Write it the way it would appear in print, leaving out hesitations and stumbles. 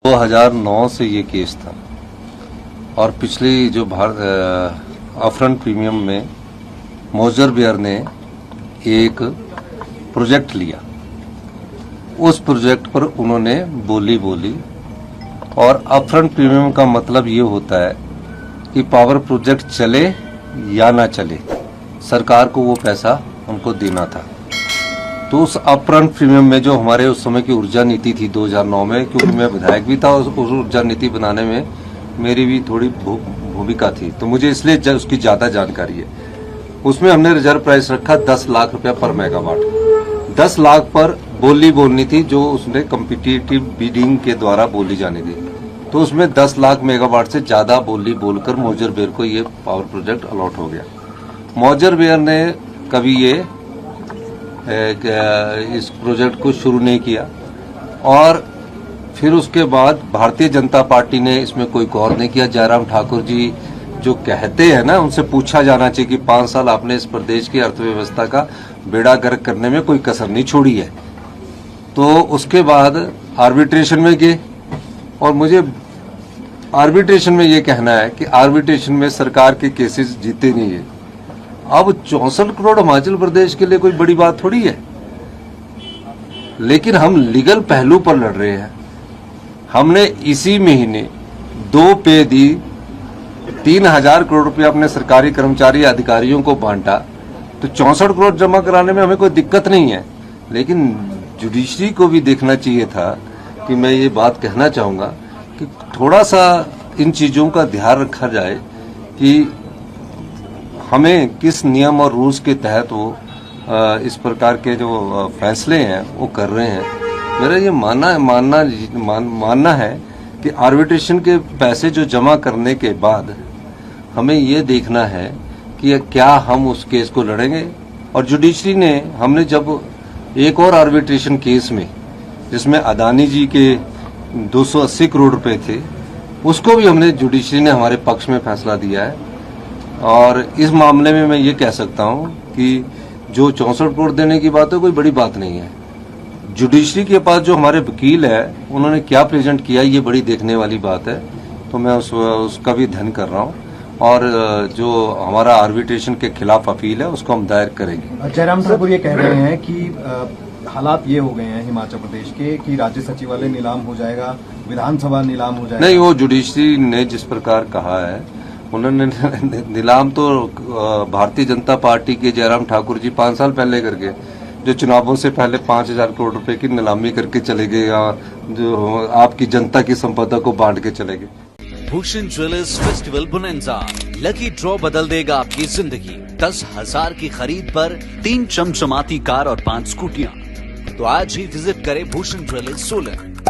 2009 से ये केस था और पिछली जो अपफ्रंट प्रीमियम में मोजर बियर ने एक प्रोजेक्ट लिया। उस प्रोजेक्ट पर उन्होंने बोली और अपफ्रंट प्रीमियम का मतलब ये होता है कि पावर प्रोजेक्ट चले या ना चले, सरकार को वो पैसा उनको देना था। तो उस अपफ्रंट प्रीमियम में जो हमारे उस समय की ऊर्जा नीति थी 2009 में, क्योंकि मैं विधायक भी था और उस ऊर्जा नीति बनाने में मेरी भी थोड़ी भूमिका थी, तो मुझे इसलिए उसकी ज़्यादा जानकारी है। उसमें हमने रिजर्व प्राइस रखा 10 लाख रुपया पर मेगावाट। 10 लाख पर बोलनी थी जो उसने कम्पिटिटिव बिडिंग के द्वारा बोली जानी थी। तो उसमें 10 लाख मेगावाट से ज़्यादा बोलकर मोजर बियर को ये पावर प्रोजेक्ट अलॉट हो गया। मोजर बियर ने कभी ये इस प्रोजेक्ट को शुरू नहीं किया और फिर उसके बाद भारतीय जनता पार्टी ने इसमें कोई गौर नहीं किया। जयराम ठाकुर जी जो कहते हैं ना, उनसे पूछा जाना चाहिए कि 5 साल आपने इस प्रदेश की अर्थव्यवस्था का बेड़ा गर्क करने में कोई कसर नहीं छोड़ी है। तो उसके बाद आर्बिट्रेशन में गए और मुझे आर्बिट्रेशन में ये कहना है कि आर्बिट्रेशन में सरकार के केसेस जीते नहीं है। अब 64 करोड़ हिमाचल प्रदेश के लिए कोई बड़ी बात थोड़ी है, लेकिन हम लीगल पहलू पर लड़ रहे हैं। हमने इसी महीने 2 पे दी, 3000 करोड़ रुपया अपने सरकारी कर्मचारी अधिकारियों को बांटा, तो 64 करोड़ जमा कराने में हमें कोई दिक्कत नहीं है। लेकिन जुडिशरी को भी देखना चाहिए था कि मैं ये बात कहना चाहूँगा कि थोड़ा सा इन चीज़ों का ध्यान रखा जाए कि हमें किस नियम और रूल्स के तहत वो इस प्रकार के जो फैसले हैं वो कर रहे हैं। मेरा ये मानना है कि आर्बिट्रेशन के पैसे जो जमा करने के बाद हमें ये देखना है कि क्या हम उस केस को लड़ेंगे। और जुडिशरी ने, हमने जब एक और आर्बिट्रेशन केस में जिसमें अदानी जी के 280 करोड़ रुपए थे, उसको भी हमने जुडिशरी ने हमारे पक्ष में फैसला दिया है। और इस मामले में मैं ये कह सकता हूँ कि जो 64 करोड़ देने की बात है कोई बड़ी बात नहीं है। जुडिशरी के पास जो हमारे वकील है उन्होंने क्या प्रेजेंट किया, ये बड़ी देखने वाली बात है। तो मैं उसका भी अध्ययन कर रहा हूँ और जो हमारा आर्बिट्रेशन के खिलाफ अपील है उसको हम दायर करेंगे। जयराम ठाकुर ये कह रहे हैं कि हालात ये हो गए हैं हिमाचल प्रदेश के कि राज्य सचिवालय नीलाम हो जाएगा, विधानसभा नीलाम हो जाएगा। नहीं, वो जुडिशरी ने जिस प्रकार कहा है, उन्होंने नीलाम तो भारतीय जनता पार्टी के जयराम ठाकुर जी 5 साल पहले करके, जो चुनावों से पहले 5000 करोड़ रुपए की नीलामी करके चले गए, जो आपकी जनता की संपदा को बांट के चले गए। Bhushan jewellers festival bonanza, lucky draw बदल देगा आपकी जिंदगी। 10,000 की खरीद पर 3 चमचमाती कार और 5 स्कूटियां। तो आज ही विजिट करें भूषण ज्वेलर्स सोलन।